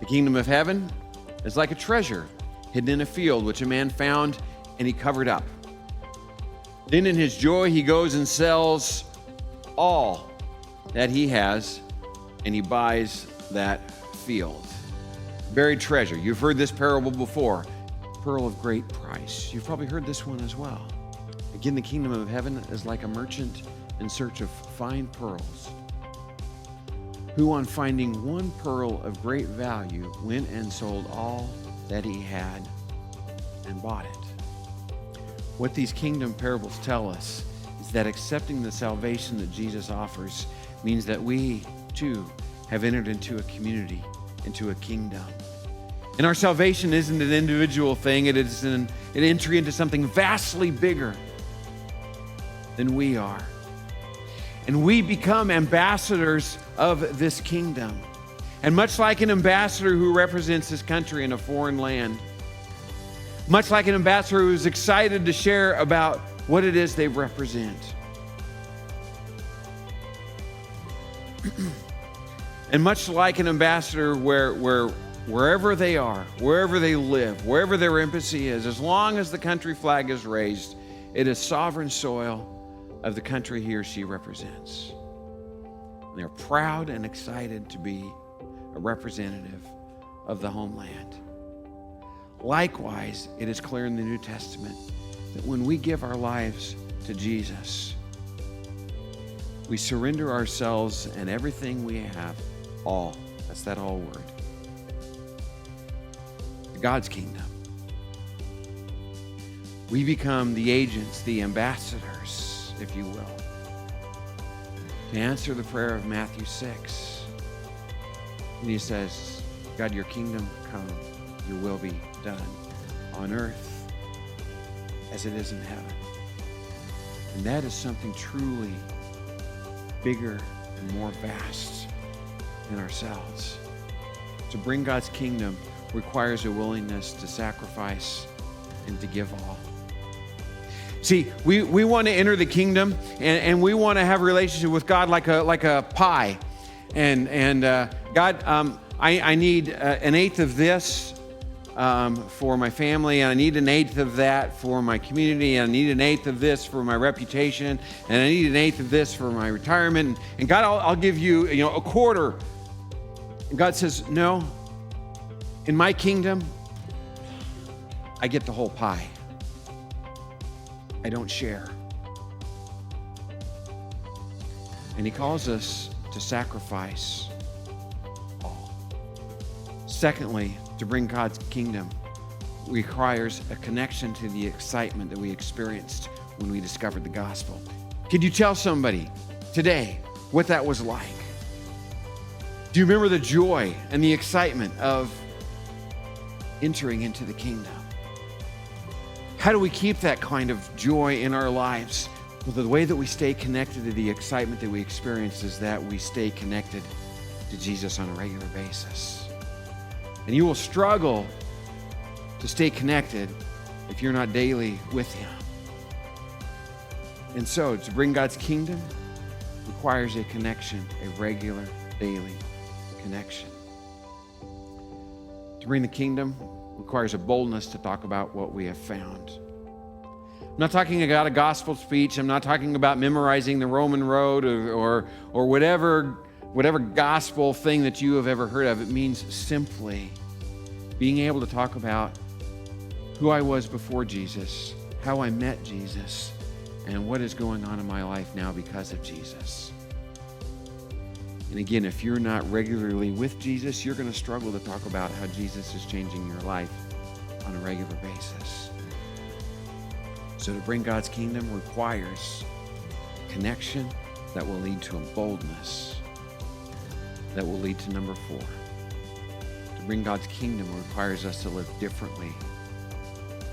The kingdom of heaven is like a treasure hidden in a field, which a man found and he covered up. Then in his joy, he goes and sells all that he has, and he buys that field. Buried treasure. You've heard this parable before. Pearl of great price. You've probably heard this one as well. Again, the kingdom of heaven is like a merchant in search of fine pearls, who on finding one pearl of great value went and sold all that he had and bought it. What these kingdom parables tell us is that accepting the salvation that Jesus offers means that we too have entered into a community, into a kingdom. And our salvation isn't an individual thing, it is an entry into something vastly bigger than we are. And we become ambassadors of this kingdom. And much like an ambassador who represents his country in a foreign land, much like an ambassador who's excited to share about what it is they represent. And much like an ambassador wherever they are, wherever they live, wherever their embassy is, as long as the country flag is raised, it is sovereign soil of the country he or she represents. And they're proud and excited to be a representative of the homeland. Likewise, it is clear in the New Testament that when we give our lives to Jesus, we surrender ourselves and everything we have, all, that's that all word, to God's kingdom. We become the agents, the ambassadors, if you will, to answer the prayer of Matthew 6. And he says, God, your kingdom come, your will be done on earth as it is in heaven. And that is something truly bigger and more vast than ourselves. To bring God's kingdom requires a willingness to sacrifice and to give all. See, we want to enter the kingdom and we want to have a relationship with God like a pie. And God, I need an eighth of this for my family, and I need an eighth of that for my community, and I need an eighth of this for my reputation, and I need an eighth of this for my retirement. And God, I'll give you, a quarter. And God says, no, in my kingdom, I get the whole pie. I don't share. And he calls us to sacrifice all. Secondly, to bring God's kingdom requires a connection to the excitement that we experienced when we discovered the gospel. Could you tell somebody today what that was like? Do you remember the joy and the excitement of entering into the kingdom? How do we keep that kind of joy in our lives? Well, the way that we stay connected to the excitement that we experience is that we stay connected to Jesus on a regular basis. And you will struggle to stay connected if you're not daily with him. And so, to bring God's kingdom requires a connection, a regular, daily connection. To bring the kingdom requires a boldness to talk about what we have found. I'm not talking about a gospel speech. I'm not talking about memorizing the Roman road or whatever gospel thing that you have ever heard of. It means simply being able to talk about who I was before Jesus, how I met Jesus, and what is going on in my life now because of Jesus. And again, if you're not regularly with Jesus, you're going to struggle to talk about how Jesus is changing your life on a regular basis. So to bring God's kingdom requires connection that will lead to a boldness that will lead to number 4. To bring God's kingdom requires us to live differently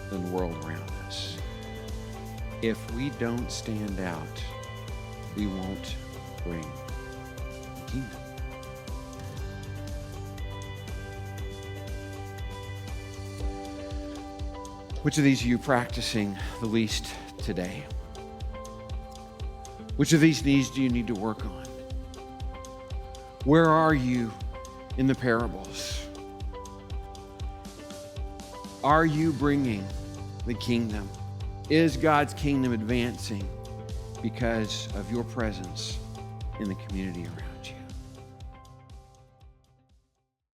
than the world around us. If we don't stand out, we won't bring the kingdom. Which of these are you practicing the least today? Which of these needs do you need to work on? Where are you in the parables? Are you bringing the kingdom? Is God's kingdom advancing because of your presence in the community around you?